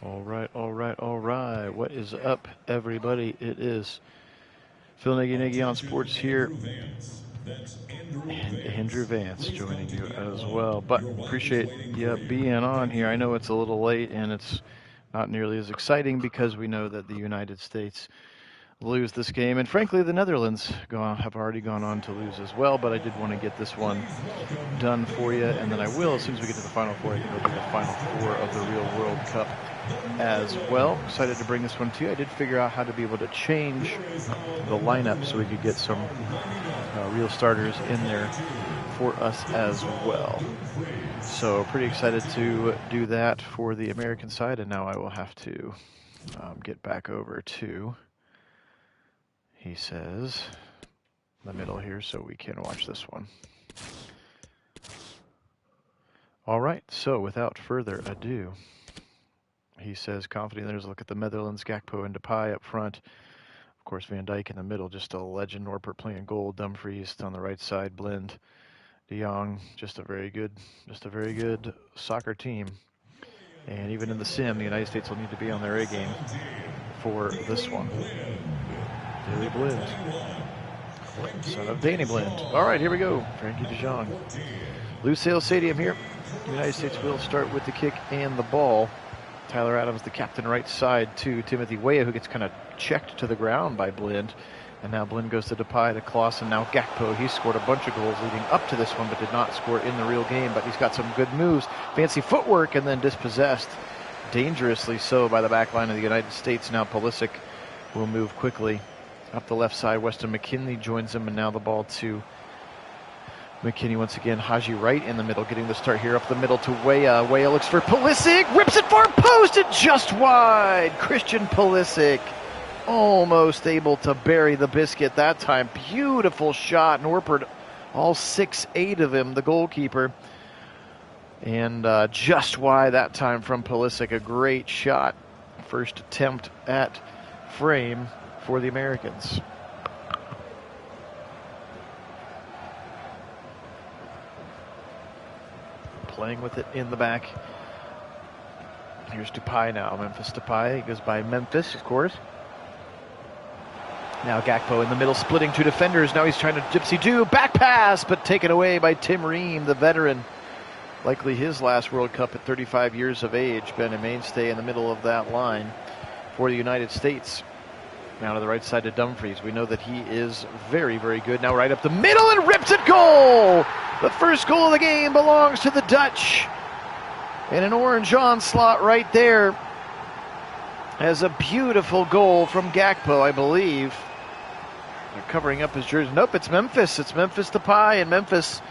All right. What is up, everybody? It is Phil Nagy on sports here, and Andrew Vance joining you as well. But appreciate you being on here. I know it's a little late and it's not nearly as exciting because we know that the United States lose this game, and frankly the Netherlands have already gone on to lose as well, but I did want to get this one done for you, and then I will, as soon as we get to the Final Four, I think it'll be the Final Four of the real World Cup as well. Excited to bring this one to you. I did figure out how to be able to change the lineup so we could get some real starters in there for us as well. So pretty excited to do that for the American side, and now I will have to get back over to, he says, the middle here so we can watch this one. All right, so without further ado, he says, confident leaders look at the Netherlands, Gakpo and Depay up front. Of course, Van Dijk in the middle, just a legend. Norbert playing goal, Dumfries on the right side, Blind, De Jong, just a very good soccer team. And even in the sim, the United States will need to be on their A game for this one. Daley Blind, son of Danny Blind. All right, here we go. Frankie de Jong. Lusail Stadium here. The United States will start with the kick and the ball. Tyler Adams, the captain, right side to Timothy Weah, who gets kind of checked to the ground by Blind. And now Blind goes to Depay, to Clausen, now Gakpo. He scored a bunch of goals leading up to this one, but did not score in the real game. But he's got some good moves, fancy footwork, and then dispossessed, dangerously so, by the back line of the United States. Now Pulisic will move quickly up the left side. Weston McKennie joins him, and now the ball to McKennie once again. Haji right in the middle, getting the start here up the middle to Weah. Weah looks for Pulisic, rips it far post and just wide. Christian Pulisic almost able to bury the biscuit that time. Beautiful shot. Norbert, all 6'8" of him, the goalkeeper. And just wide that time from Pulisic. A great shot. First attempt at frame for the Americans. Playing with it in the back. Here's Depay now. Memphis Depay. He goes by Memphis, of course. Now Gakpo in the middle, splitting two defenders. Now he's trying to gypsy-do. Back pass, but taken away by Tim Ream, the veteran. Likely his last World Cup at 35 years of age. Been a mainstay in the middle of that line for the United States. Now to the right side to Dumfries. We know that he is very, very good. Now right up the middle and rips it, goal! The first goal of the game belongs to the Dutch. And an orange onslaught right there. As a beautiful goal from Gakpo, I believe. They're covering up his jersey. Nope, it's Memphis. It's Memphis Depay, and Memphis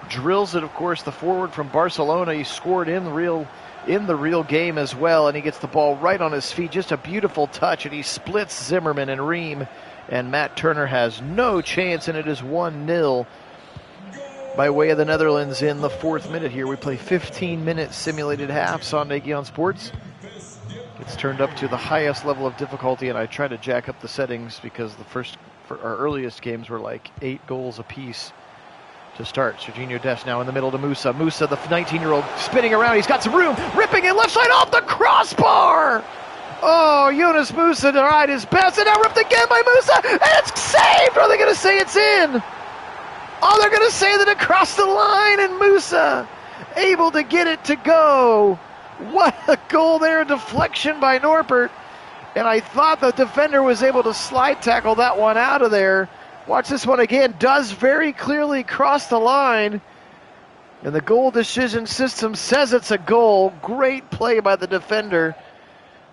drills it, of course, the forward from Barcelona. He scored in the real game as well, and he gets the ball right on his feet. Just a beautiful touch, and he splits Zimmerman and Ream, and Matt Turner has no chance, and it is 1-0 by way of the Netherlands in the 4th minute here. We play 15-minute simulated halves on Nagy on Sports. It's turned up to the highest level of difficulty, and I try to jack up the settings because our earliest games were like 8 goals apiece to start. Serginho Dest now in the middle to Musa. Musa, the 19-year-old, spinning around. He's got some room, ripping it left side off the crossbar. Oh, Yunus Musa tried his best, and now ripped again by Musa, and it's saved. Or are they going to say it's in? Oh, they're going to say that it crossed the line, and Musa able to get it to go. What a goal there, a deflection by Norbert. And I thought the defender was able to slide tackle that one out of there. Watch this one again. Does very clearly cross the line. And the goal decision system says it's a goal. Great play by the defender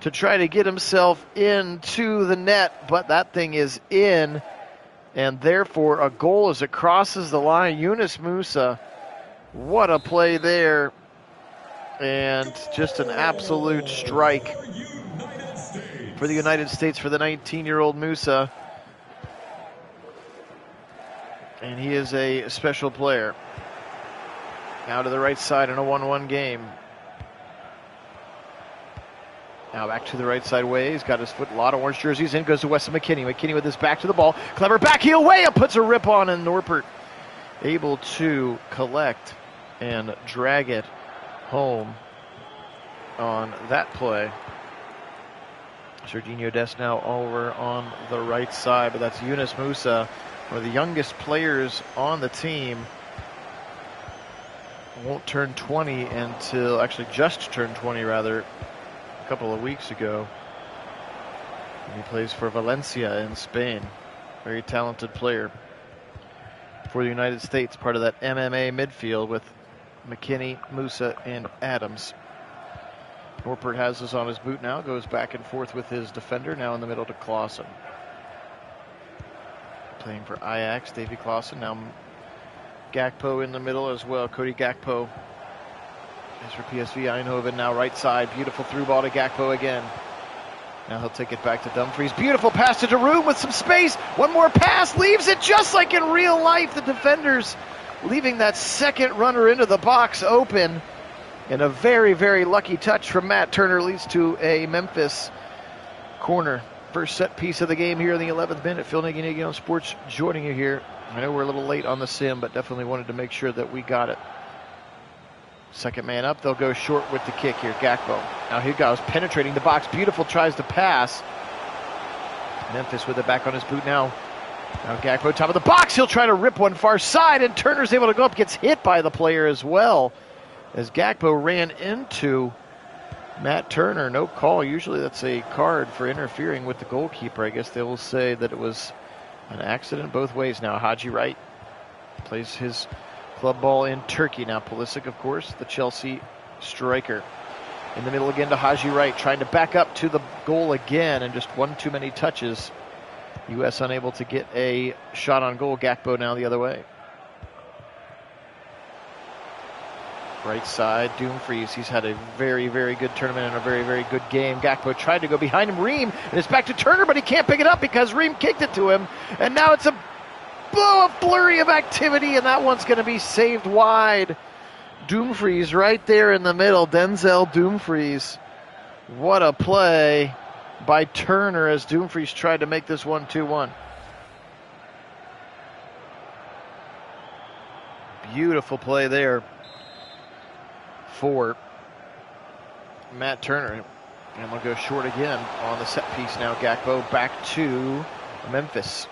to try to get himself into the net. But that thing is in. And therefore a goal as it crosses the line. Yunus Musa, what a play there. And just an absolute strike for the United States for the 19-year-old Musa. And he is a special player. Now to the right side in a 1-1 game. Now back to the right side way. He's got his foot, a lot of orange jerseys in. Goes to Weston McKennie. McKennie with his back to the ball. Clever back heel way up. Puts a rip on, and Norbert able to collect and drag it home on that play. Serginho Dest now over on the right side, but that's Yunus Musa, one of the youngest players on the team. Won't turn 20 until, actually just turned 20 rather, a couple of weeks ago. And he plays for Valencia in Spain. Very talented player for the United States, part of that MMA midfield with McKinney, Musa, and Adams. Norbert has this on his boot now, goes back and forth with his defender, now in the middle to Clausen. Playing for Ajax, Davy Clausen, now Gakpo in the middle as well. Cody Gakpo is for PSV Eindhoven, now right side. Beautiful through ball to Gakpo again. Now he'll take it back to Dumfries. Beautiful pass to Daroum with some space. One more pass, leaves it just like in real life. The defenders leaving that second runner into the box open. And a very, very lucky touch from Matt Turner leads to a Memphis corner. First set piece of the game here in the 11th minute. Phil Nagy on Sports joining you here. I know we're a little late on the sim, but definitely wanted to make sure that we got it. Second man up, they'll go short with the kick here. Gakpo. Now here goes, penetrating the box. Beautiful, tries to pass. Memphis with it back on his boot now. Now Gakpo, top of the box. He'll try to rip one far side, and Turner's able to go up. Gets hit by the player as well, as Gakpo ran into Matt Turner. No call. Usually that's a card for interfering with the goalkeeper. I guess they will say that it was an accident both ways now. Haji Wright plays his club ball in Turkey. Now Pulisic, of course, the Chelsea striker. In the middle again to Haji Wright, trying to back up to the goal again, and just one too many touches. U.S. unable to get a shot on goal. Gakpo now the other way. Right side, Dumfries. He's had a very, very good tournament and a very, very good game. Gakpo tried to go behind him, Ream, and it's back to Turner, but he can't pick it up because Ream kicked it to him. And now it's a flurry of activity, and that one's going to be saved wide. Dumfries right there in the middle. Denzel Dumfries. What a play by Turner as Dumfries tried to make this one 2-1. Beautiful play there for Matt Turner. And we'll go short again on the set piece now. Gakpo back to Memphis.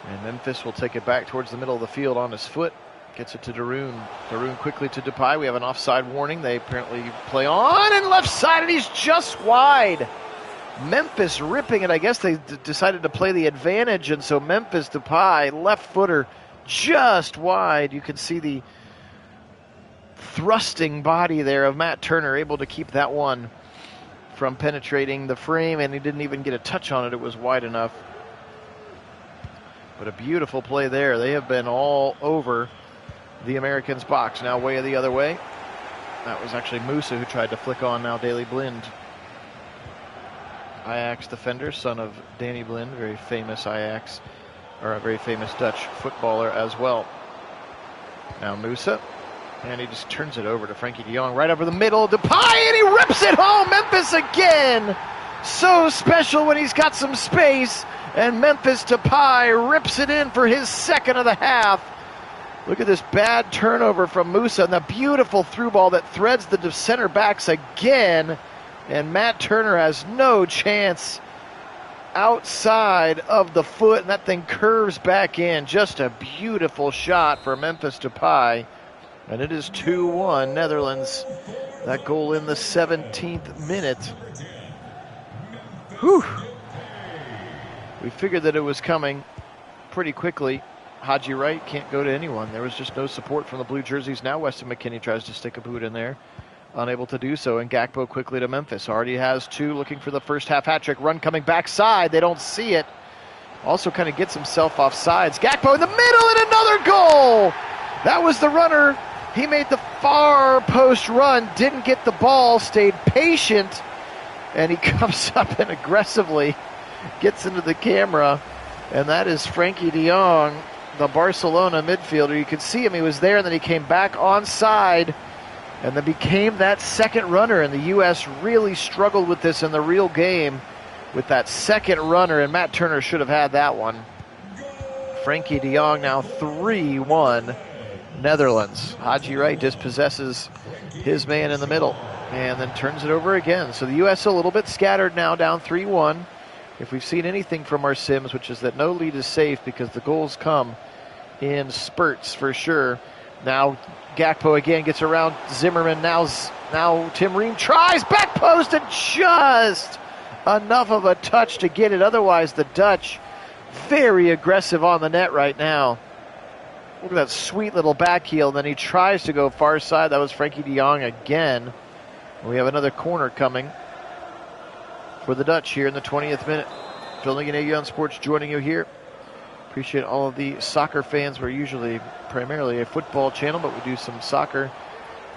And Memphis will take it back towards the middle of the field on his foot. Gets it to Daroum. Daroum quickly to Depay. We have an offside warning. They apparently play on and left side, and he's just wide. Memphis ripping it. I guess they decided to play the advantage, and so Memphis Depay, left footer, just wide. You can see the thrusting body there of Matt Turner, able to keep that one from penetrating the frame, and he didn't even get a touch on it. It was wide enough. But a beautiful play there. They have been all over the Americans' box. Now way the other way. That was actually Musa who tried to flick on now Daley Blind. Ajax defender, son of Danny Blind, very famous Ajax, or a very famous Dutch footballer as well. Now Musa, and he just turns it over to Frankie de Jong, right over the middle. Depay, and he rips it home. Memphis again. So special when he's got some space. And Memphis Depay rips it in for his second of the half. Look at this bad turnover from Musa, and the beautiful through ball that threads the center backs again. And Matt Turner has no chance outside of the foot, and that thing curves back in. Just a beautiful shot for Memphis Depay. And it is 2-1 Netherlands. That goal in the 17th minute. Whew. We figured that it was coming pretty quickly. Haji Wright can't go to anyone. There was just no support from the blue jerseys. Now Weston McKennie tries to stick a boot in there. Unable to do so, and Gakpo quickly to Memphis. Already has two, looking for the first half hat trick. Run coming backside. They don't see it. Also kind of gets himself off sides. Gakpo in the middle, and another goal! That was the runner. He made the far post run, didn't get the ball, stayed patient, and he comes up and aggressively gets into the camera, and that is Frankie de Jong, the Barcelona midfielder. You could see him, he was there, and then he came back onside, and then became that second runner, and the U.S. really struggled with this in the real game with that second runner, and Matt Turner should have had that one. Frankie de Jong now 3-1 Netherlands. Haji Wright dispossesses his man in the middle. and then turns it over again. So the U.S. a little bit scattered now, down 3-1. If we've seen anything from our sims, which is that no lead is safe because the goals come in spurts for sure. Now Gakpo again gets around Zimmerman. Now Tim Ream tries back post and just enough of a touch to get it. Otherwise, the Dutch very aggressive on the net right now. Look at that sweet little back heel. Then he tries to go far side. That was Frankie de Jong again. We have another corner coming for the Dutch here in the 20th minute. Phil Nagy on Sports joining you here. Appreciate all of the soccer fans. We're usually primarily a football channel, but we do some soccer.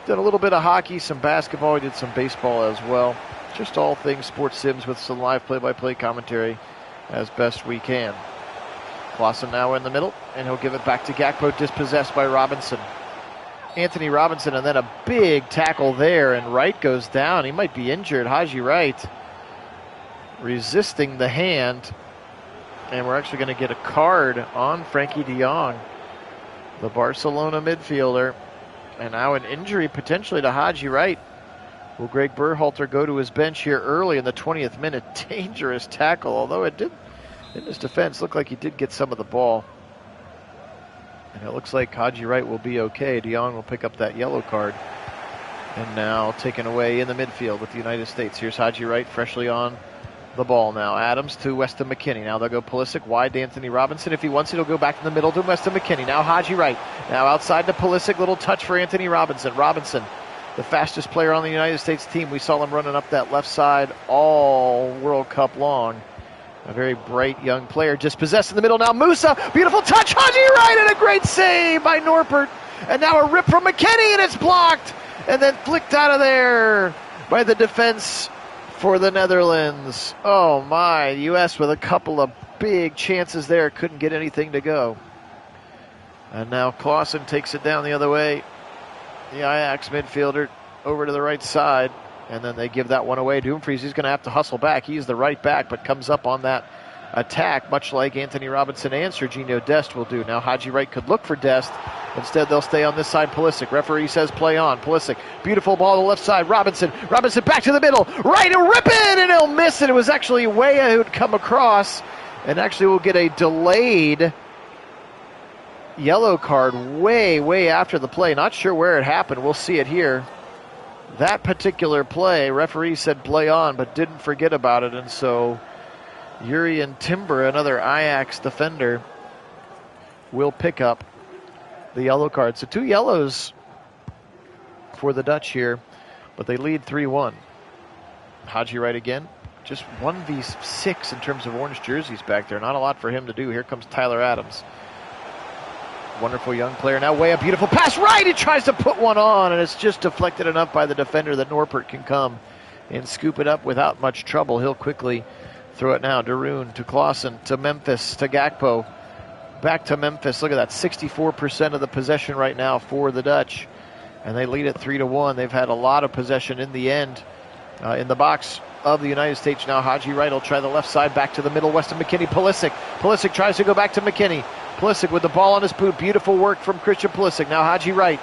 Did a little bit of hockey, some basketball. We did some baseball as well. Just all things sports sims with some live play-by-play commentary as best we can. Clausen now in the middle, and he'll give it back to Gakpo, dispossessed by Robinson. Anthony Robinson, and then a big tackle there, and Wright goes down. He might be injured. Haji Wright resisting the hand, and we're actually going to get a card on Frankie de Jong, the Barcelona midfielder, and now an injury potentially to Haji Wright. Will Greg Berhalter go to his bench here early in the 20th minute? Dangerous tackle, although it did, in his defense, look like he did get some of the ball. And it looks like Haji Wright will be okay. de Jong will pick up that yellow card. And now taken away in the midfield with the United States. Here's Haji Wright freshly on the ball now. Adams to Weston McKennie. Now they'll go Pulisic wide to Anthony Robinson. If he wants it, he'll go back in the middle to Weston McKennie. Now Haji Wright. Now outside to Pulisic. Little touch for Anthony Robinson. Robinson, the fastest player on the United States team. We saw him running up that left side all World Cup long. A very bright young player. Dispossessed in the middle now. Musa. Beautiful touch. Haji Wright, and a great save by Noppert. And now a rip from McKennie, and it's blocked. And then flicked out of there by the defense for the Netherlands. Oh my, the U.S. with a couple of big chances there. Couldn't get anything to go. And now Clausen takes it down the other way. The Ajax midfielder over to the right side. And then they give that one away. Dumfries, he's going to have to hustle back. He's the right back, but comes up on that attack, much like Anthony Robinson and Serginho Dest will do. Now Haji Wright could look for Dest. Instead, they'll stay on this side. Pulisic. Referee says play on. Pulisic. Beautiful ball to the left side. Robinson back to the middle. Right, a rip in, and he'll miss it. It was actually Weah who'd come across, and actually will get a delayed yellow card way after the play. Not sure where it happened. We'll see it here. That particular play, referee said play on, but didn't forget about it, and so Jurrien Timber, another Ajax defender, will pick up the yellow card. So 2 yellows for the Dutch here, but they lead 3-1. Haji Wright again, just 1v6 in terms of orange jerseys back there. Not a lot for him to do. Here comes Tyler Adams. Wonderful young player. Now Weah, beautiful pass right. He tries to put one on, and it's just deflected enough by the defender that Noppert can come and scoop it up without much trouble. He'll quickly throw it now. De Roon to Clausen to Memphis to Gakpo. Back to Memphis. Look at that, 64% of the possession right now for the Dutch, and they lead it 3-1. They've had a lot of possession in the end in the box of the United States. Now Haji Wright will try the left side, back to the middle. Weston McKennie, Pulisic tries to go back to McKennie. Pulisic with the ball on his boot. Beautiful work from Christian Pulisic. Now Haji Wright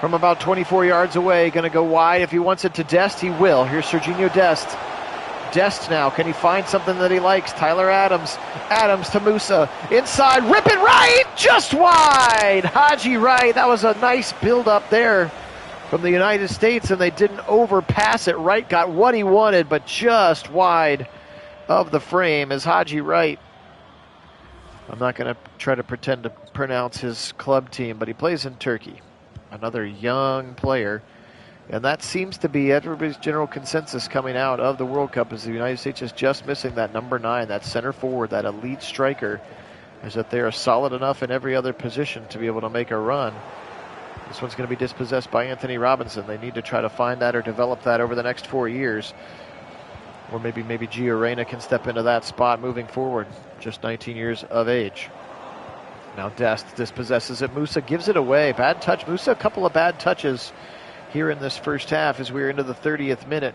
from about 24 yards away. Going to go wide. If he wants it to Dest, he will. Here's Serginho Dest. Dest now. Can he find something that he likes? Tyler Adams. Adams to Musa. Inside. Rip it right. Just wide. Haji Wright. That was a nice build up there from the United States, and they didn't overpass it. Wright got what he wanted, but just wide of the frame as Haji Wright. I'm not going to try to pretend to pronounce his club team, but he plays in Turkey. Another young player. And that seems to be everybody's general consensus coming out of the World Cup, is the United States is just missing that number 9, that center forward, that elite striker, is that they are solid enough in every other position to be able to make a run. This one's going to be dispossessed by Anthony Robinson. They need to try to find that or develop that over the next 4 years. Or maybe Gio Reyna can step into that spot moving forward. Just 19 years of age. Now Dest dispossesses it. Musa gives it away. Bad touch. Musa, a couple of bad touches here in this first half as we're into the 30th minute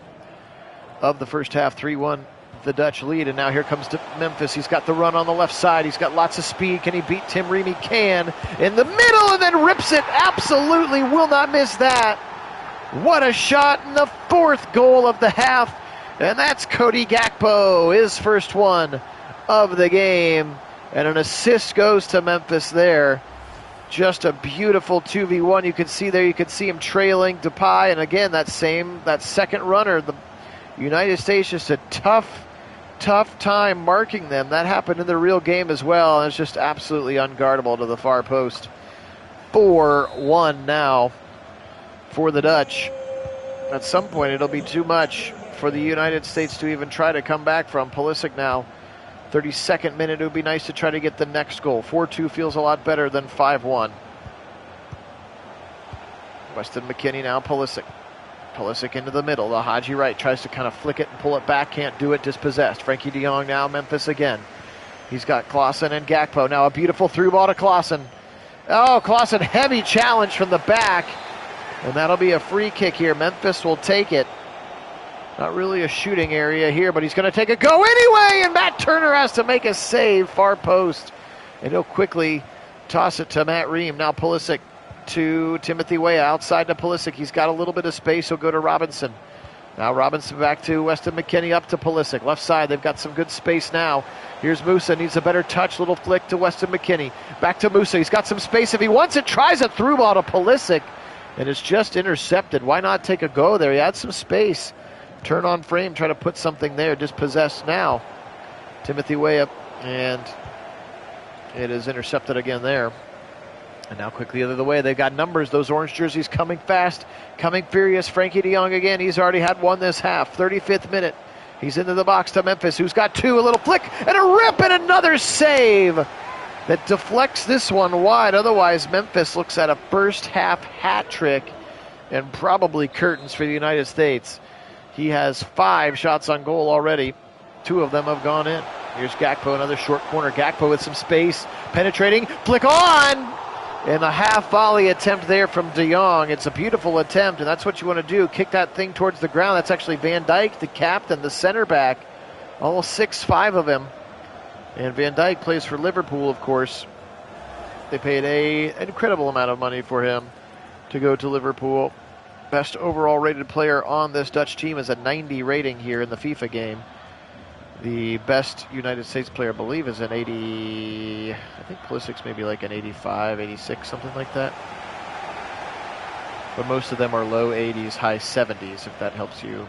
of the first half. 3-1 the Dutch lead. And now here comes to Memphis. He's got the run on the left side. He's got lots of speed. Can he beat Tim Ream? He can. In the middle, and then rips it. Absolutely will not miss that. What a shot in the fourth goal of the half. And that's Cody Gakpo, his first one of the game. And an assist goes to Memphis there. Just a beautiful 2v1. You can see there, you can see him trailing Depay. And again, that second runner, the United States, just a tough time marking them. That happened in the real game as well. And it's just absolutely unguardable to the far post. 4-1 now for the Dutch. At some point, it'll be too much for the United States to even try to come back from. Pulisic now, 32nd minute. It would be nice to try to get the next goal. 4-2 feels a lot better than 5-1. Weston McKennie now, Pulisic. Pulisic into the middle. The Hadji right tries to kind of flick it and pull it back. Can't do it, dispossessed. Frankie de Jong now, Memphis again. He's got Klaassen and Gakpo. Now a beautiful through ball to Klaassen. Oh, Klaassen, heavy challenge from the back. And that'll be a free kick here. Memphis will take it. Not really a shooting area here, but he's going to take a go anyway. And Matt Turner has to make a save, far post. And he'll quickly toss it to Matt Ream. Now Pulisic to Timothy Weah. Outside to Pulisic. He's got a little bit of space. He'll go to Robinson. Now Robinson back to Weston McKennie, up to Pulisic. Left side, they've got some good space now. Here's Musa, needs a better touch. Little flick to Weston McKennie. Back to Musa. He's got some space. If he wants it, tries a through ball to Pulisic. And it's just intercepted. Why not take a go there? He had some space. Turn on frame, try to put something there. Dispossessed now. Timothy Weah, and it is intercepted again there. And now quickly the other way. They've got numbers. Those orange jerseys coming fast, coming furious. Frankie de Jong again. He's already had one this half. 35th minute. He's into the box to Memphis, who's got two. A little flick and a rip and another save that deflects this one wide. Otherwise, Memphis looks at a first half hat trick and probably curtains for the United States. He has 5 shots on goal already. 2 of them have gone in. Here's Gakpo, another short corner. Gakpo with some space, penetrating, flick on! And a half volley attempt there from de Jong. It's a beautiful attempt, and that's what you want to do. Kick that thing towards the ground. That's actually Van Dijk, the captain, the center back. All 6'5" of him. And Van Dijk plays for Liverpool, of course. They paid an incredible amount of money for him to go to Liverpool. Best overall rated player on this Dutch team is a 90 rating here in the FIFA game. The best United States player, I believe, is an 80. I think Pulisic's maybe like an 85, 86, something like that. But most of them are low 80s, high 70s, if that helps you.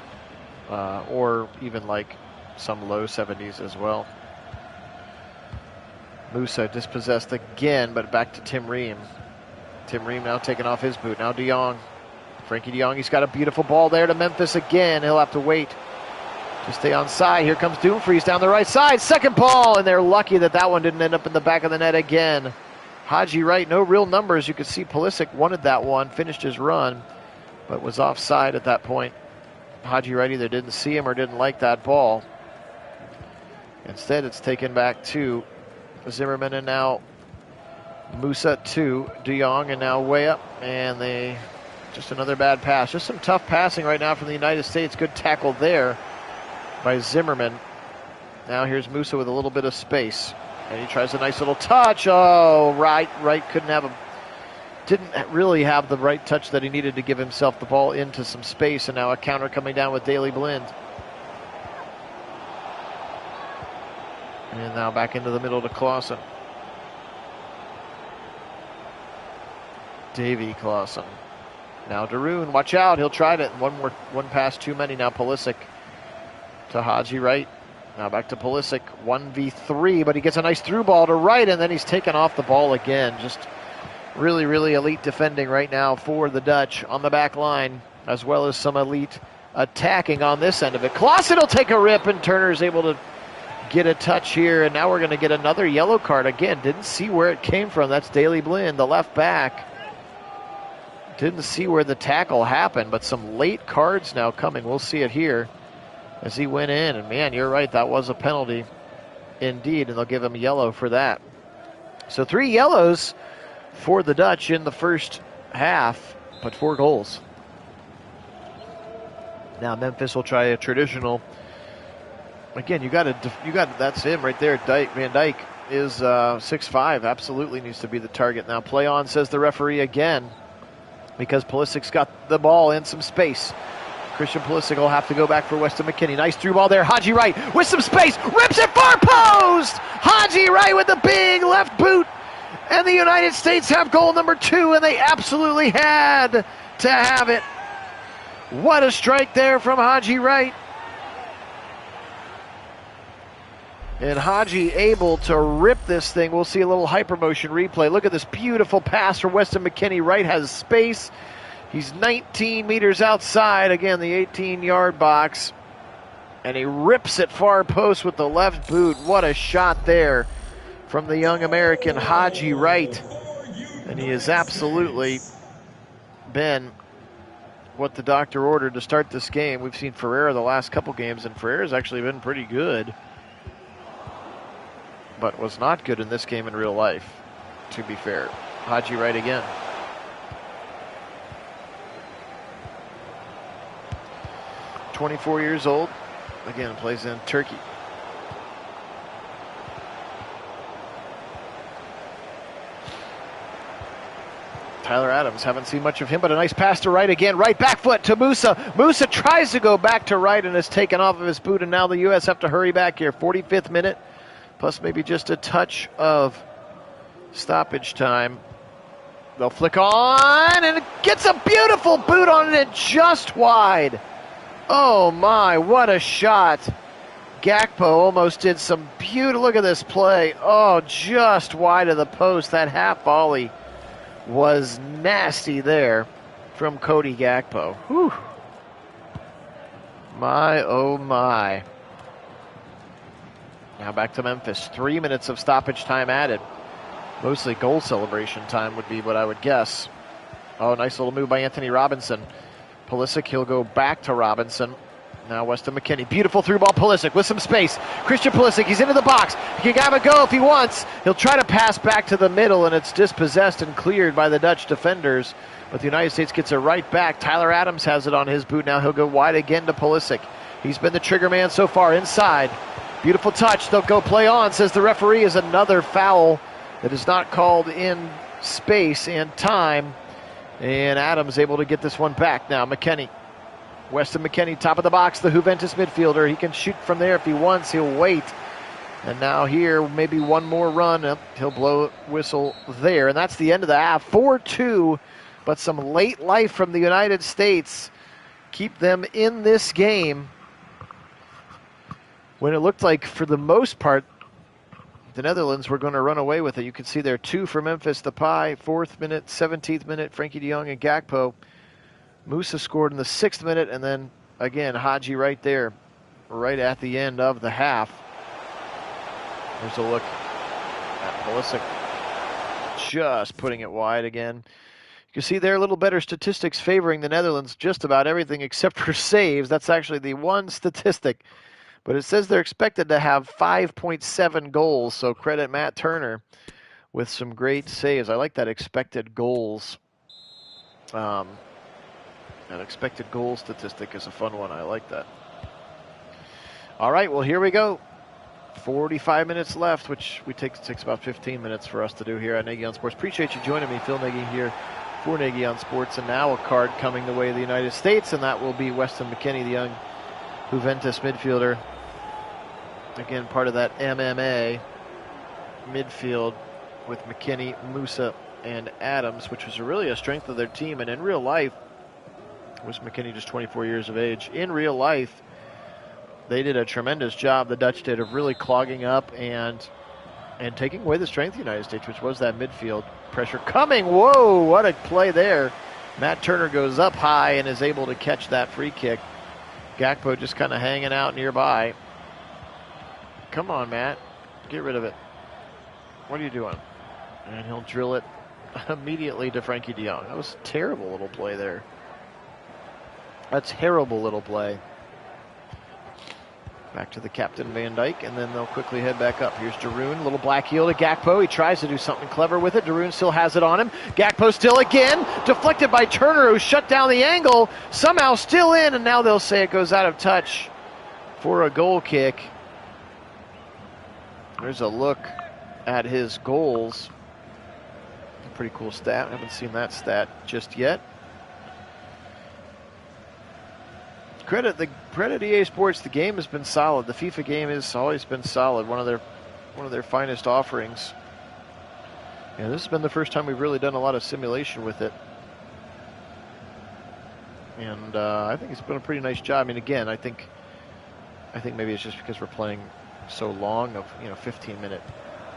Or even like some low 70s as well. Musa dispossessed again, but back to Tim Ream. Tim Ream now taking off his boot. Now de Jong. Frankie de Jong, he's got a beautiful ball there to Memphis again. He'll have to wait to stay on side. Here comes Dumfries down the right side. Second ball, and they're lucky that that one didn't end up in the back of the net again. Hadji right, no real numbers. You could see Pulisic wanted that one, finished his run, but was offside at that point. Hadji right either didn't see him or didn't like that ball. Instead, it's taken back to Zimmerman, and now Musa to de Jong, and now way up, and they just another bad pass. Just some tough passing right now from the United States. Good tackle there by Zimmerman. Now here's Musa with a little bit of space, and he tries a nice little touch. Oh, right didn't really have the right touch that he needed to give himself the ball into some space, and now a counter coming down with Daley Blind. And now back into the middle to Klaassen. Davy Klaassen. Now Darun, watch out, he'll try it. One pass too many. Now Pulisic to Hadji right. Now back to Pulisic, 1v3, but he gets a nice through ball to right, and then he's taken off the ball again. Just really, really elite defending right now for the Dutch on the back line, as well as some elite attacking on this end of it. Klaassen will take a rip, and Turner's able to get a touch here, and now we're going to get another yellow card again. Didn't see where it came from. That's Daley Blind, the left back. Didn't see where the tackle happened, but some late cards now coming. We'll see it here as he went in. And man, you're right, that was a penalty indeed, and they'll give him yellow for that. So 3 yellows for the Dutch in the first half, but 4 goals. Now Memphis will try a traditional. Again, you got that's him right there. Van Dijk is 6'5", absolutely needs to be the target. Now play on, says the referee again. because Pulisic's got the ball in some space. Christian Pulisic will have to go back for Weston McKennie. Nice through ball there. Haji Wright with some space. Rips it far post! Haji Wright with the big left boot. And the United States have goal number 2, and they absolutely had to have it. What a strike there from Haji Wright. And Haji able to rip this thing. We'll see a little hypermotion replay. Look at this beautiful pass from Weston McKennie. Wright has space. He's 19 meters outside, again, the 18-yard box. And he rips it far post with the left boot. What a shot there from the young American Haji Wright. And he has absolutely been what the doctor ordered to start this game. We've seen Ferreira the last couple games, and Ferreira's actually been pretty good, but was not good in this game in real life, to be fair. Haji Wright again. "24 years old, again plays in Turkey." Tyler Adams, haven't seen much of him, but a nice pass to Wright again. Right back foot to Musa. Musa tries to go back to Wright and is taken off of his boot, and now the U.S. have to hurry back here. 45th minute, plus maybe just a touch of stoppage time. They'll flick on, and it gets a beautiful boot on it, just wide. Oh my, what a shot. Gakpo almost did some beautiful, look at this play. Oh, just wide of the post. That half volley was nasty there from Cody Gakpo. Whew. My, oh my. Now back to Memphis. 3 minutes of stoppage time added. Mostly goal celebration time would be what I would guess. Oh, nice little move by Anthony Robinson. Pulisic, he'll go back to Robinson. Now Weston McKennie. Beautiful through ball. Pulisic with some space. Christian Pulisic, he's into the box. He can have a go if he wants. He'll try to pass back to the middle, and it's dispossessed and cleared by the Dutch defenders. But the United States gets it right back. Tyler Adams has it on his boot. Now he'll go wide again to Pulisic. He's been the trigger man so far inside. Beautiful touch. They'll go play on, says the referee. Is another foul that is not called in space and time. And Adams able to get this one back now. McKennie. Weston McKennie, top of the box, the Juventus midfielder. He can shoot from there if he wants. He'll wait. And now here, maybe one more run. He'll blow whistle there. And that's the end of the half. 4-2, but some late life from the United States keep them in this game when it looked like, for the most part, the Netherlands were going to run away with it. You can see there 2 for Memphis Depay, 4th minute, 17th minute, Frankie de Jong and Gakpo. Musa scored in the 6th minute, and then again Haji right there, right at the end of the half. There's a look at Pulisic, just putting it wide again. You can see there a little better statistics favoring the Netherlands, just about everything except for saves. That's actually the one statistic. But it says they're expected to have 5.7 goals, so credit Matt Turner with some great saves. I like that expected goals. That expected goal statistic is a fun one. I like that. All right, well, here we go. 45 minutes left, which takes about 15 minutes for us to do here at Nagy on Sports. Appreciate you joining me. Phil Nagy here for Nagy on Sports. And now a card coming the way of the United States, and that will be Weston McKennie, the young Juventus midfielder. Again, part of that MMA midfield with McKennie, Musa, and Adams, which was really a strength of their team. And in real life, was McKennie just 24 years of age. In real life, they did a tremendous job, the Dutch did, of really clogging up and taking away the strength of the United States, which was that midfield pressure coming. Whoa, what a play there. Matt Turner goes up high and is able to catch that free kick. Gakpo just kind of hanging out nearby. Come on, Matt. Get rid of it. What are you doing? And he'll drill it immediately to Frankie de Jong. That was a terrible little play there. A terrible little play. Back to the captain, Van Dijk, and then they'll quickly head back up. Here's Darun, little black heel to Gakpo. He tries to do something clever with it. Darun still has it on him. Gakpo still again, deflected by Turner, who shut down the angle. Somehow still in, and now they'll say it goes out of touch for a goal kick. There's a look at his goals. Pretty cool stat. I haven't seen that stat just yet. credit EA Sports. The game has been solid. The FIFA game has always been solid. One of their finest offerings. And this has been the first time we've really done a lot of simulation with it. And I think it's been a pretty nice job. I mean, again, I think maybe it's just because we're playing so long of 15-minute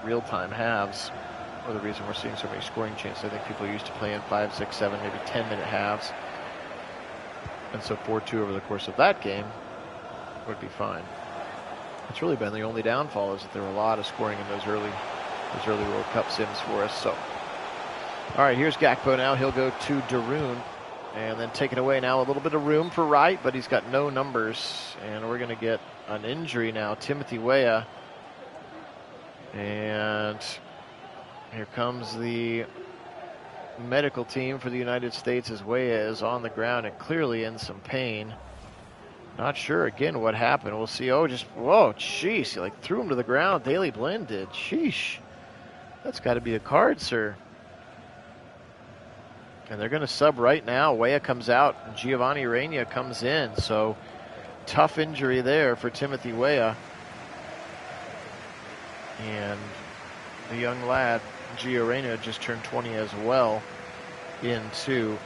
real-time halves, or the reason we're seeing so many scoring chances. I think people are used to playing 5, 6, 7, maybe 10-minute halves, and so 4-2 over the course of that game would be fine. It's really been the only downfall is that there were a lot of scoring in those early World Cup sims for us. So, all right, here's Gakpo now. He'll go to Darun. And then taken away now, a little bit of room for Wright, but he's got no numbers. And we're going to get an injury now. Timothy Weah. And here comes the medical team for the United States as Weah is on the ground and clearly in some pain. Not sure, again, what happened. We'll see. Oh, whoa, jeez. He threw him to the ground. Daley Blind did. Sheesh. That's got to be a card, sir. And they're going to sub right now. Weah comes out, and Giovanni Reyna comes in. So, tough injury there for Timothy Weah. And the young lad, Gio Reyna, just turned 20 as well into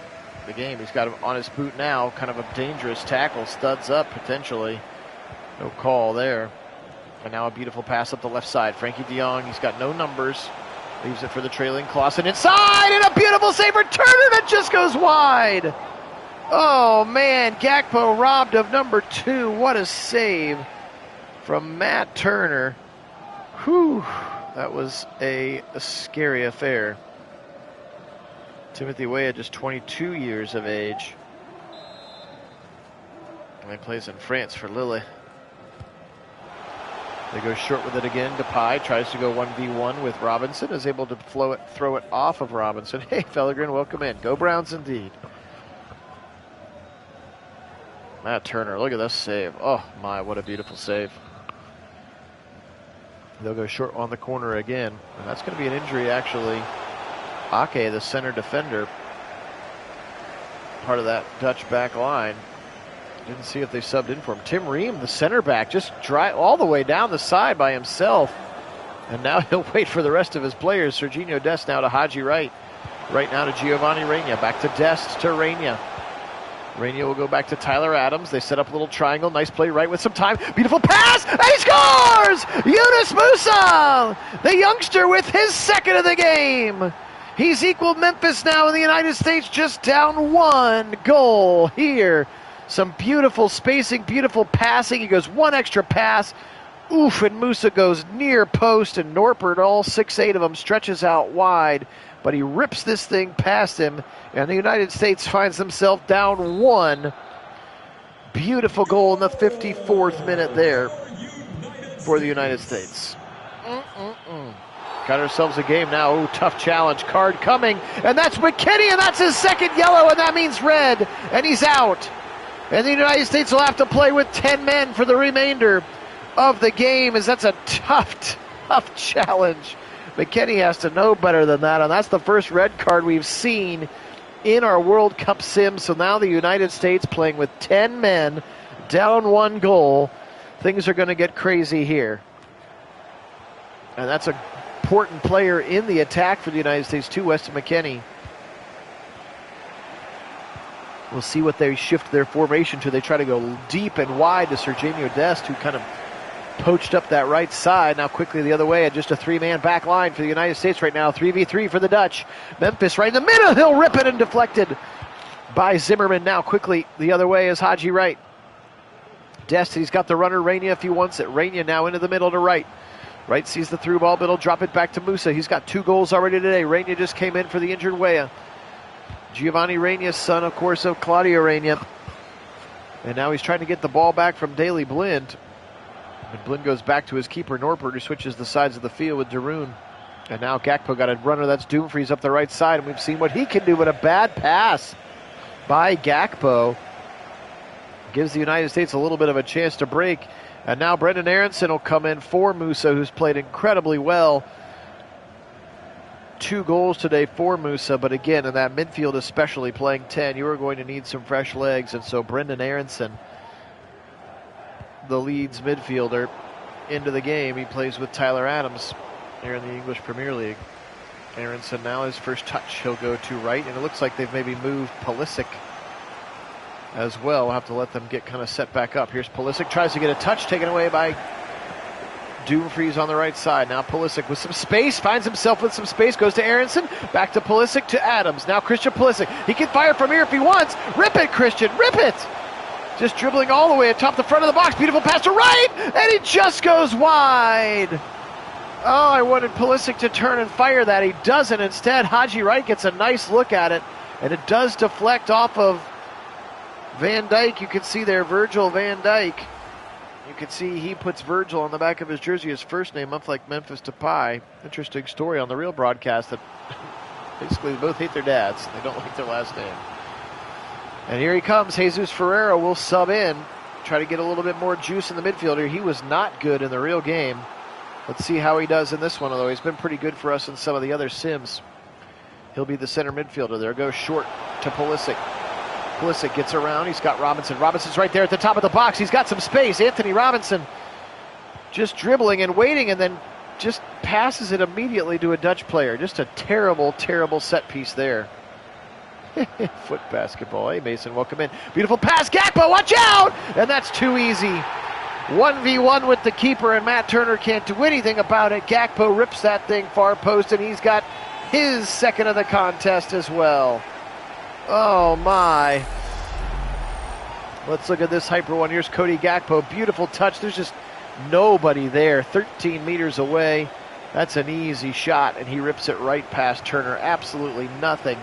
the game. He's got him on his boot now. Kind of a dangerous tackle. Studs up, potentially. No call there. And now a beautiful pass up the left side. Frankie de Jong, he's got no numbers. Leaves it for the trailing Clausen inside, and a beautiful save for Turner that just goes wide. Oh, man, Gakpo robbed of number 2. What a save from Matt Turner. Whew, that was a scary affair. Timothy Weah, just 22 years of age. And he plays in France for Lille. They go short with it again. Depay tries to go 1v1 with Robinson, is able to throw it off of Robinson. Hey, Fellegren, welcome in. Go Browns indeed. Matt Turner, look at this save. Oh, my, what a beautiful save. They'll go short on the corner again. And that's going to be an injury, actually. Ake, the center defender, part of that Dutch back line. Didn't see if they subbed in for him. Tim Ream, the center back, just all the way down the side by himself. And now he'll wait for the rest of his players. Serginho Dest now to Haji Wright. Right now to Giovanni Reyna. Back to Dest to Reyna. Reyna will go back to Tyler Adams. They set up a little triangle. Nice play right with some time. Beautiful pass. And he scores! Yunus Musa, the youngster with his second of the game. He's equaled Memphis now in the United States, just down 1 goal here. Some beautiful spacing, beautiful passing. He goes one extra pass. Oof, and Musa goes near post, and Norpert, all 6'8" of them, stretches out wide. But he rips this thing past him, and the United States finds themselves down 1. Beautiful goal in the 54th minute there for the United States. Got ourselves a game now. Ooh, tough challenge. Card coming, and that's McKinney, and that's his second yellow, and that means red, and he's out. And the United States will have to play with 10 men for the remainder of the game, as that's a tough challenge. McKinney has to know better than that, and that's the first red card we've seen in our World Cup sim. So now the United States playing with 10 men, down 1 goal. Things are going to get crazy here. And that's an important player in the attack for the United States too, Weston McKennie. We'll see what they shift their formation to. They try to go deep and wide to Serginho Dest, who kind of poached up that right side. Now quickly the other way, and just a 3-man back line for the United States right now. 3v3 for the Dutch. Memphis right in the middle. He'll rip it, and deflected by Zimmerman. Now quickly the other way is Haji Wright. Dest, he's got the runner. Reyna if he wants it. Reyna now into the middle to Wright. Wright sees the through ball, but he'll drop it back to Musa. He's got 2 goals already today. Reyna just came in for the injured Weah. Giovanni Reyna, son, of course, of Claudio Reyna. And now he's trying to get the ball back from Daley Blind. And Blind goes back to his keeper, Norpert, who switches the sides of the field with Darun. And now Gakpo got a runner. That's Dumfries up the right side, and we've seen what he can do, but a bad pass by Gakpo gives the United States a little bit of a chance to break. And now Brendan Aronson will come in for Musa, who's played incredibly well. 2 goals today for Musa, but again, in that midfield especially, playing 10, you are going to need some fresh legs, and so Brendan Aronson the Leeds midfielder, into the game. He plays with Tyler Adams here in the English Premier League. Aronson now his first touch. He'll go to right, and it looks like they've maybe moved Pulisic as well. We'll have to let them get kind of set back up. Here's Pulisic, tries to get a touch, taken away by Dumfries on the right side. Now Pulisic with some space, finds himself with some space, goes to Aronson, back to Pulisic, to Adams. Now Christian Pulisic, he can fire from here if he wants. Rip it, Christian, rip it! Just dribbling all the way atop the front of the box. Beautiful pass to right, and he just goes wide. Oh, I wanted Pulisic to turn and fire that. He doesn't. Instead, Haji Wright gets a nice look at it, and it does deflect off of Van Dijk. You can see there, Virgil van Dijk. You can see he puts Virgil on the back of his jersey, his first name, up like Memphis Depay. Interesting story on the real broadcast that basically they both hate their dads. They don't like their last name. And here he comes. Jesus Ferreira will sub in, try to get a little bit more juice in the midfielder. He was not good in the real game. Let's see how he does in this one, although he's been pretty good for us in some of the other sims. He'll be the center midfielder. There goes short to Pulisic. Pulisic gets around. He's got Robinson. Robinson's right there at the top of the box. He's got some space. Anthony Robinson just dribbling and waiting, and then just passes it immediately to a Dutch player. Just a terrible, terrible set piece there. Foot basketball. Hey, Mason, welcome in. Beautiful pass. Gakpo, watch out! And that's too easy. 1v1 with the keeper, and Matt Turner can't do anything about it. Gakpo rips that thing far post, and he's got his second of the contest as well. Oh, my. Let's look at this hyper one. Here's Cody Gakpo. Beautiful touch. There's just nobody there. 13 meters away. That's an easy shot, and he rips it right past Turner. Absolutely nothing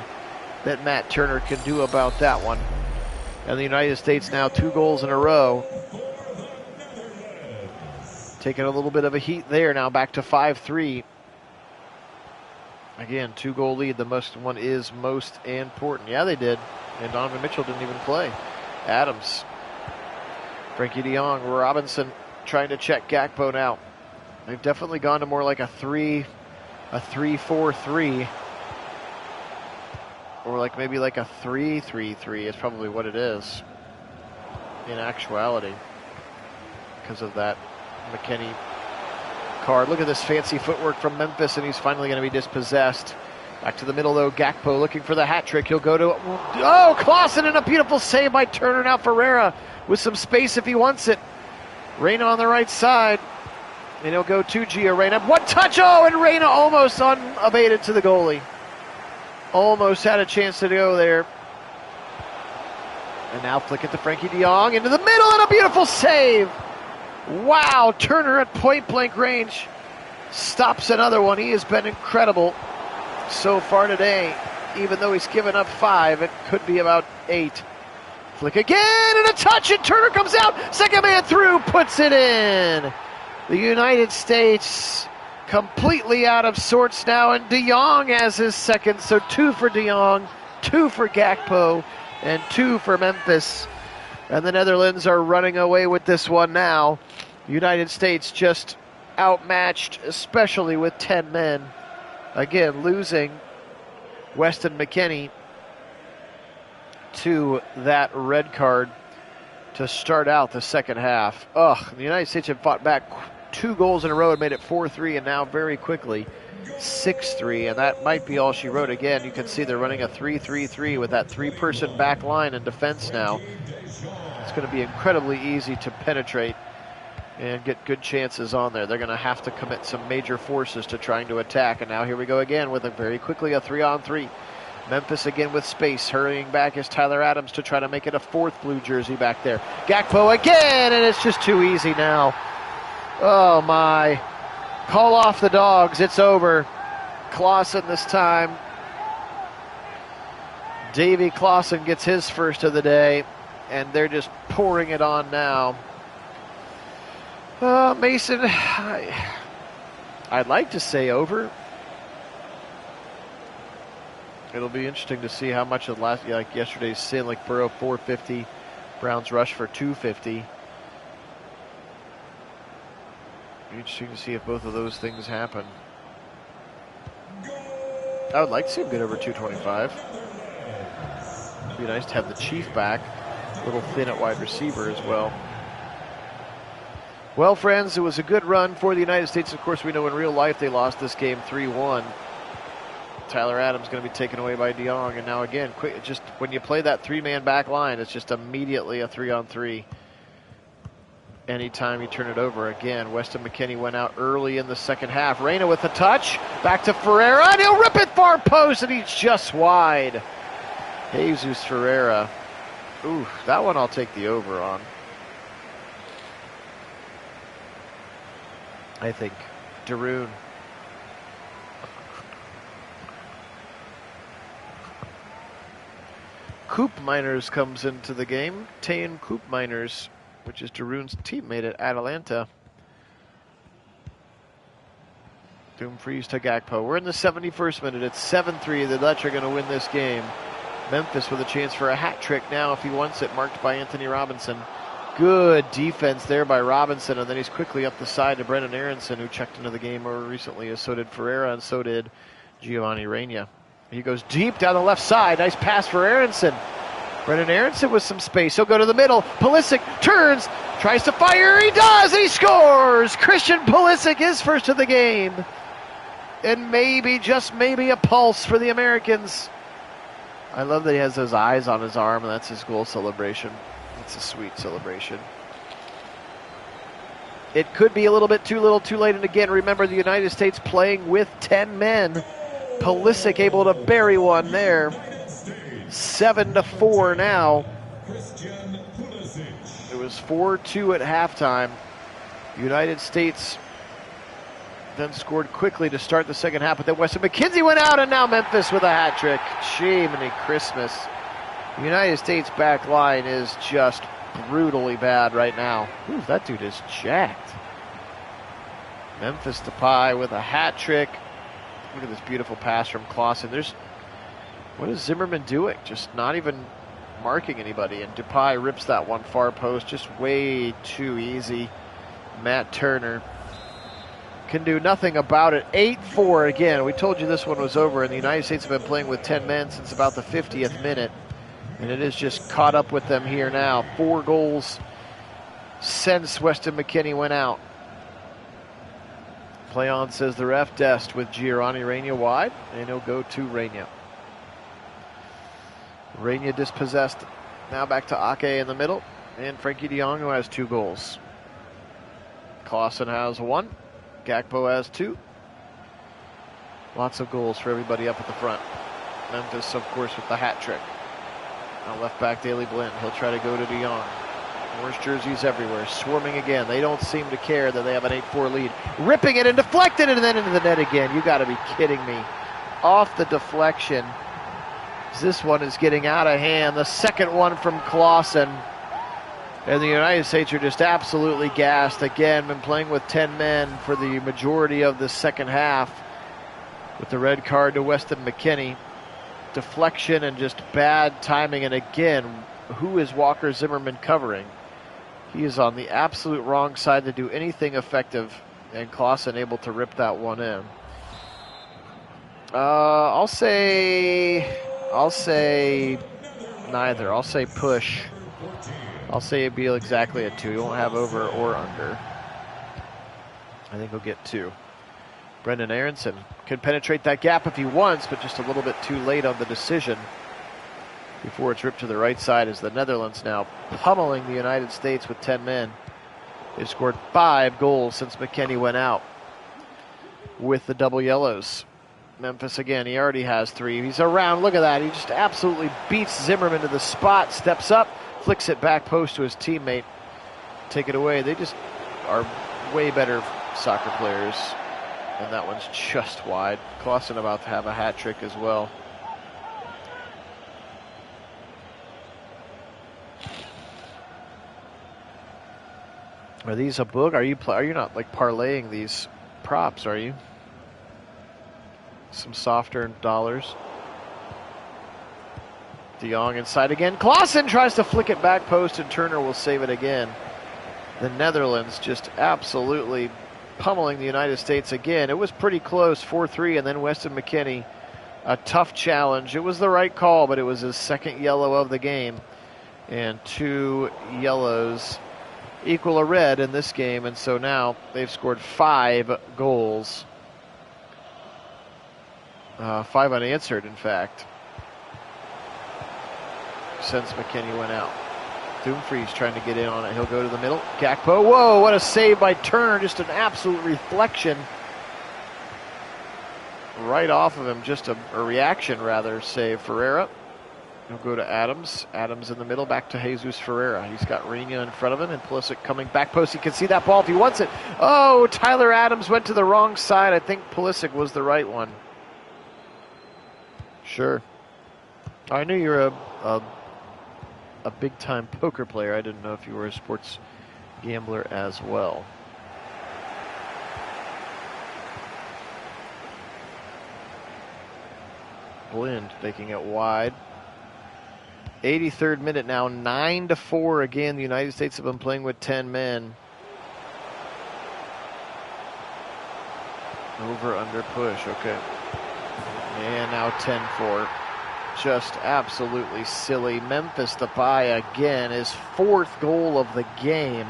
that Matt Turner can do about that one. And the United States now 2 goals in a row. Taking a little bit of a heat there now, back to 5-3. Again, 2-goal lead. The most one is most important. Yeah, they did. And Donovan Mitchell didn't even play. Adams, Frankie de Jong, Robinson trying to check Gakpo now. They've definitely gone to more like a 3-4-3. Or like maybe like a 3-3-3 is probably what it is in actuality, because of that McKennie card. Look at this fancy footwork from Memphis, and he's finally going to be dispossessed. Back to the middle, though. Gakpo looking for the hat trick. He'll go to... Oh, Clausen, and a beautiful save by Turner. Now Ferreira with some space if he wants it. Reyna on the right side. And he'll go to Gio Reyna. One touch! Oh, and Reyna almost unabated to the goalie. Almost had a chance to go there. And now flick it to Frankie de Jong. Into the middle, and a beautiful save. Wow, Turner at point-blank range stops another one. He has been incredible so far today. Even though he's given up 5, it could be about 8. Flick again, and a touch, and Turner comes out. Second man through, puts it in. The United States completely out of sorts now, and de Jong has his second. So 2 for de Jong, 2 for Gakpo, and 2 for Memphis. And the Netherlands are running away with this one now. The United States just outmatched, especially with 10 men. Again, losing Weston McKennie to that red card to start out the second half. The United States have fought back 2 goals in a row and made it 4-3, and now very quickly 6-3, and that might be all she wrote. Again, you can see they're running a 3-3-3 with that 3-person back line in defense now. It's going to be incredibly easy to penetrate and get good chances on there. They're going to have to commit some major forces to trying to attack, and now here we go again with very quickly a 3-on-3. Memphis again with space. Hurrying back is Tyler Adams to try to make it a 4th blue jersey back there. Gakpo again, and it's just too easy now. Oh my. Call off the dogs. It's over. Clausen this time. Davy Clausen gets his first of the day, and they're just pouring it on now. Mason, I'd like to say over. It'll be interesting to see how much of like yesterday's sin, like Burrow 450, Browns rush for 250. Interesting to see if both of those things happen. I would like to see him get over 225. It'd be nice to have the Chief back. A little thin at wide receiver as well. Well, friends, it was a good run for the United States. Of course, we know in real life they lost this game 3-1. Tyler Adams going to be taken away by DeYoung. And now again, quick, just when you play that three-man back line, it's just immediately a 3-on-3. Anytime you turn it over. Again, Weston McKennie went out early in the second half. Reyna with the touch. Back to Ferreira, and he'll rip it far post, and he's just wide. Jesus Ferreira. Ooh, that one I'll take the over on. I think Daroon. Koopmeiners comes into the game. Teun Koopmeiners, which is Daroon's teammate at Atalanta. Dumfries to Gakpo. We're in the 71st minute. It's 7-3. The Dutch are going to win this game. Memphis with a chance for a hat trick now if he wants it, marked by Anthony Robinson. Good defense there by Robinson, and then he's quickly up the side to Brendan Aronson, who checked into the game more recently, as so did Ferreira, and so did Giovanni Reyna. He goes deep down the left side. Nice pass for Aronson. Brendan Aronson with some space. He'll go to the middle. Pulisic turns, tries to fire. He does, and he scores! Christian Pulisic is first of the game. And maybe, just maybe, a pulse for the Americans. I love that he has those eyes on his arm, and that's his goal celebration. It's a sweet celebration. It could be a little bit too little, too late. And again, remember the United States playing with 10 men. Pulisic able to bury one there. 7-4 now. It was 4-2 at halftime. United States then scored quickly to start the second half, but then Weston McKenzie went out, and now Memphis with a hat trick. Jiminy Christmas. The United States back line is just brutally bad right now. Ooh, that dude is jacked. Memphis Depay with a hat trick. Look at this beautiful pass from Clausen. What is Zimmerman doing? Just not even marking anybody. And Depay rips that one far post. Just way too easy. Matt Turner can do nothing about it. 8-4 again. We told you this one was over, and the United States have been playing with 10 men since about the 50th minute. And it is just caught up with them here now. 4 goals since Weston McKennie went out. Play on, says the ref. Dest with Giovanni Reyna wide, and he'll go to Reyna. Reyna dispossessed. Now back to Ake in the middle, and Frankie de Jong, who has 2 goals. Clausen has 1. Gakpo has 2. Lots of goals for everybody up at the front. Memphis, of course, with the hat trick. Now left back Daley Blind. He'll try to go to de Jong. Orange jerseys everywhere, swarming again. They don't seem to care that they have an 8-4 lead. Ripping it and deflected and then into the net again. You got to be kidding me. Off the deflection. This one is getting out of hand. The second one from Clausen. And the United States are just absolutely gassed. Again, been playing with 10 men for the majority of the second half. With the red card to Weston McKennie. Deflection and just bad timing. And again, who is Walker Zimmerman covering? He is on the absolute wrong side to do anything effective, and Clausen able to rip that one in. I'll say neither. I'll say push. I'll say it'd be exactly a 2. You won't have over or under. I think he'll get 2. Brendan Aronson can penetrate that gap if he wants, but just a little bit too late on the decision. Before it's ripped to the right side, as the Netherlands now pummeling the United States with 10 men. They've scored 5 goals since McKennie went out with the double yellows. Memphis again, he already has 3. He's around, look at that. He just absolutely beats Zimmerman to the spot, steps up, flicks it back post to his teammate. Take it away. They just are way better soccer players. And that one's just wide. Clausen about to have a hat trick as well. Are these a book? Are you not like parlaying these props, are you? Some softer dollars. De Jong inside again. Clausen tries to flick it back post, and Turner will save it again. The Netherlands just absolutely pummeling the United States again. It was pretty close, 4-3, and then Weston McKennie, a tough challenge. It was the right call, but it was his second yellow of the game. And 2 yellows equal a red in this game, and so now they've scored 5 goals. 5 unanswered, in fact, since McKinney went out. Dumfries trying to get in on it. He'll go to the middle. Gakpo. Whoa, what a save by Turner. Just an absolute reflection right off of him. Just a reaction, rather, save. Ferreira. He'll go to Adams. Adams in the middle. Back to Jesus Ferreira. He's got Reina in front of him, and Pulisic coming back post. He can see that ball if he wants it. Oh, Tyler Adams went to the wrong side. I think Pulisic was the right one. Sure. I knew you were a big-time poker player. I didn't know if you were a sports gambler as well. Blind making it wide. 83rd minute now, 9-4 again. The United States have been playing with 10 men. Over, under, push, okay. And now 10-4. Just absolutely silly. Memphis Depay again, his 4th goal of the game.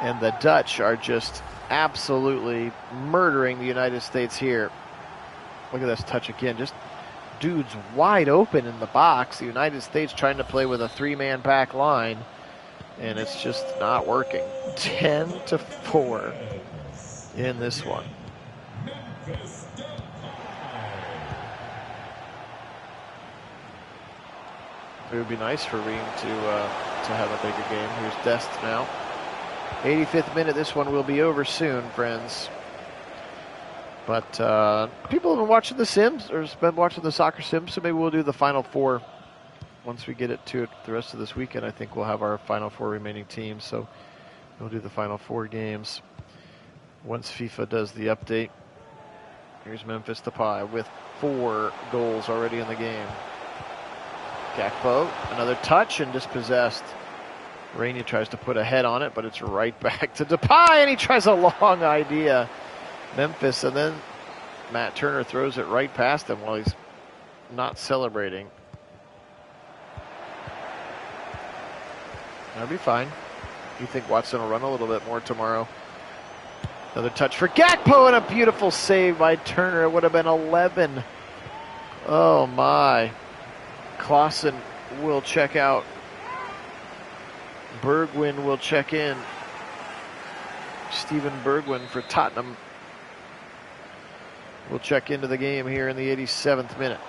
And the Dutch are just absolutely murdering the United States here. Look at this touch again. Just dudes wide open in the box. The United States trying to play with a 3-man back line. And it's just not working. 10-4 in this one. It would be nice for Ream to have a bigger game. Here's Dest now. 85th minute. This one will be over soon, friends. But people have been watching The Sims, or been watching the soccer Sims, so maybe we'll do the Final Four once we get it to it the rest of this weekend. I think we'll have our Final Four remaining teams, so we'll do the Final Four games once FIFA does the update. Here's Memphis Depay with 4 goals already in the game. Gakpo, another touch and dispossessed. Rainey tries to put a head on it, but it's right back to Depay, and he tries a long idea. Memphis, and then Matt Turner throws it right past him while he's not celebrating. That'll be fine. You think Watson will run a little bit more tomorrow. Another touch for Gakpo, and a beautiful save by Turner. It would have been 11. Oh my. Clausen will check out. Bergwijn will check in. Steven Bergwijn for Tottenham will check into the game here in the 87th minute.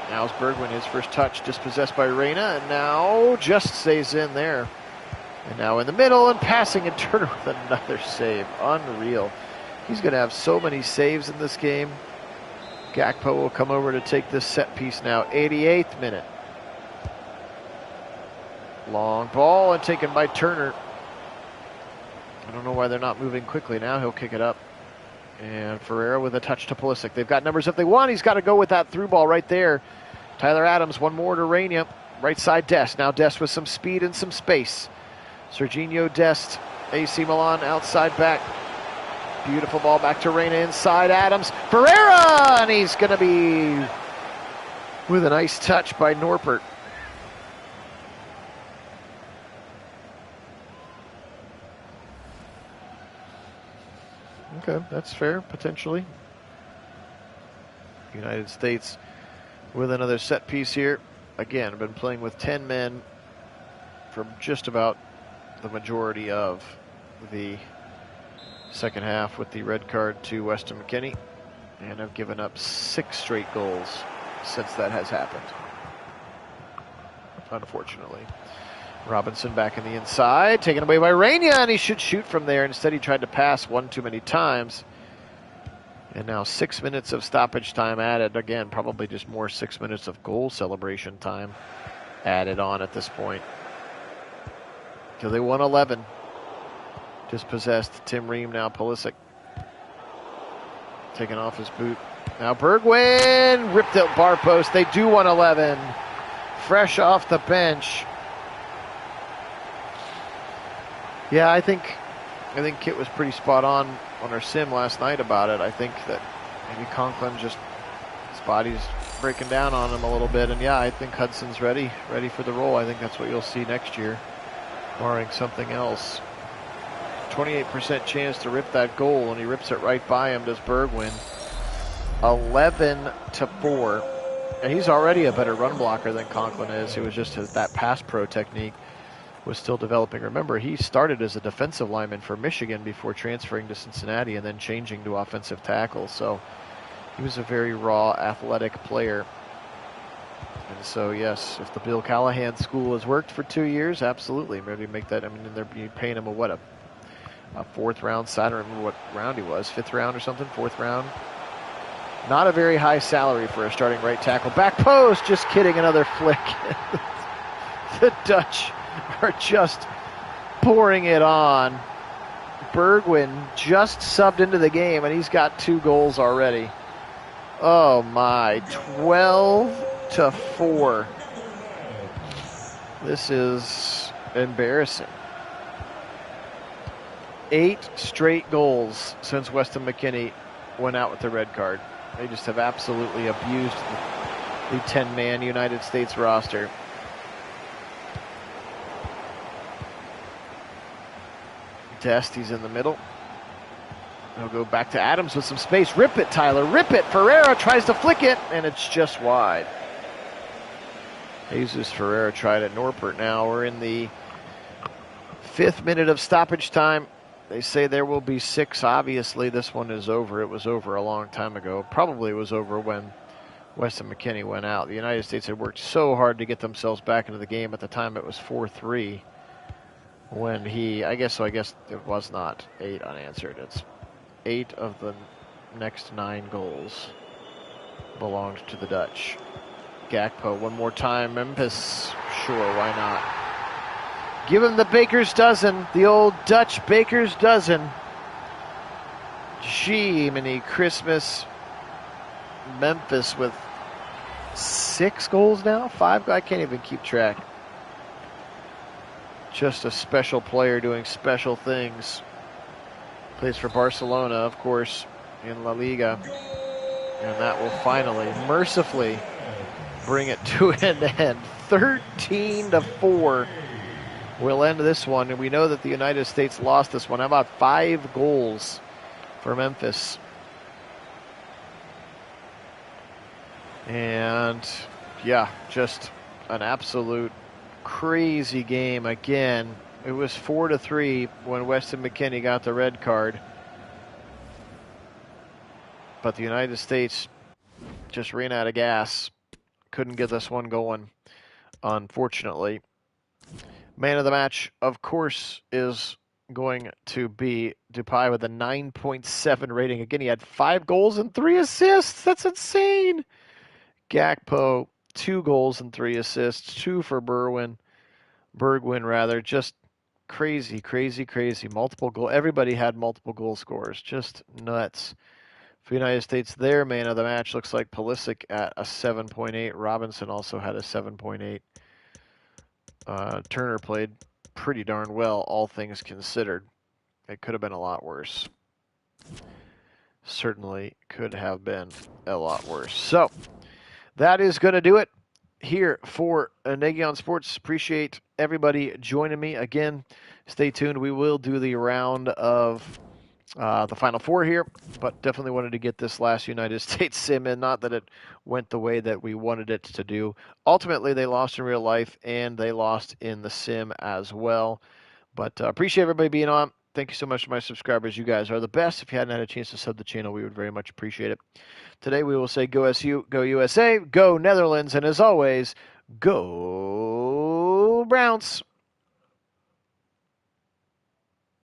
Now's Bergwijn, his first touch, dispossessed by Reina, and now just stays in there. And now in the middle and passing, and Turner with another save. Unreal. He's going to have so many saves in this game. Gakpo will come over to take this set piece now. 88th minute. Long ball and taken by Turner. I don't know why they're not moving quickly now. He'll kick it up. And Ferreira with a touch to Pulisic. They've got numbers if they want. He's got to go with that through ball right there. Tyler Adams, one more to Reina. Right side Dest. Now Dest with some speed and some space. Serginho Dest, AC Milan outside back. Beautiful ball back to Reina inside Adams. Ferreira! And he's going to be with a nice touch by Norpert. Okay, that's fair, potentially. United States with another set piece here. Again, I've been playing with 10 men from just about the majority of the second half with the red card to Weston McKennie. And I've given up 6 straight goals since that has happened, unfortunately. Robinson back in the inside, taken away by Reina, and he should shoot from there. Instead, he tried to pass one too many times. And now 6 minutes of stoppage time added. Again, probably just more 6 minutes of goal celebration time added on at this point. So they won 11. Dispossessed. Tim Ream, now Pulisic. Taking off his boot. Now Bergwijn ripped out bar post. They do 111. Fresh off the bench. Yeah, I think Kit was pretty spot on our sim last night about it. I think that maybe Conklin just, his body's breaking down on him a little bit. And yeah, I think Hudson's ready for the role. I think that's what you'll see next year. barring something else. 28% chance to rip that goal, and he rips it right by him, does Bergwijn. 11-4. And he's already a better run blocker than Conklin is. It was just that pass pro technique was still developing. Remember, he started as a defensive lineman for Michigan before transferring to Cincinnati and then changing to offensive tackle. So he was a very raw, athletic player. And so, yes, if the Bill Callahan school has worked for 2 years, absolutely. Maybe make that. I mean, they're paying him a fourth round. I don't remember what round he was. 5th round or something. 4th round. Not a very high salary for a starting right tackle. Back post. Just kidding. Another flick. The Dutch are just pouring it on. Bergwijn just subbed into the game, and he's got 2 goals already. Oh my, 12-4. This is embarrassing. 8 straight goals since Weston McKennie went out with the red card. They just have absolutely abused the 10-man United States roster. Dest, he's in the middle. He'll go back to Adams with some space. Rip it, Tyler. Rip it. Ferreira tries to flick it, and it's just wide. Jesus Ferreira tried it. Norbert now. We're in the 5th minute of stoppage time. They say there will be 6. Obviously, this one is over. It was over a long time ago. Probably was over when Weston McKennie went out. The United States had worked so hard to get themselves back into the game. At the time, it was 4-3. When I guess it was not 8 unanswered. It's 8 of the next 9 goals belonged to the Dutch. Gakpo one more time. Memphis, sure, why not? Give him the baker's dozen, the old Dutch baker's dozen. Gee, many Christmas. Memphis with 6 goals now? 5? I can't even keep track. Just a special player doing special things. Plays for Barcelona, of course, in La Liga. And that will finally, mercifully, bring it to an end. 13-4 will end this one. And we know that the United States lost this one. How about 5 goals for Memphis? And, yeah, just an absolute crazy game again. It was 4-3 when Weston McKennie got the red card. But the United States just ran out of gas. Couldn't get this one going, unfortunately. Man of the match, of course, is going to be Depay with a 9.7 rating. Again, he had 5 goals and 3 assists. That's insane. Gakpo, 2 goals and 3 assists. 2 for Bergwijn, just crazy. Multiple goal. Everybody had multiple goal scorers. Just nuts. For the United States, their man of the match looks like Pulisic at a 7.8. Robinson also had a 7.8. Turner played pretty darn well, all things considered. It could have been a lot worse. Certainly could have been a lot worse. So, that is going to do it here for Nagy on Sports. Appreciate everybody joining me. Again, stay tuned. We will do the round of the Final Four here, but definitely wanted to get this last United States sim in. Not that it went the way that we wanted it to do. Ultimately, they lost in real life, and they lost in the sim as well. But appreciate everybody being on. Thank you so much to my subscribers. You guys are the best. If you hadn't had a chance to sub the channel, we would very much appreciate it. Today, we will say go SU, go USA, go Netherlands, and as always, go Browns.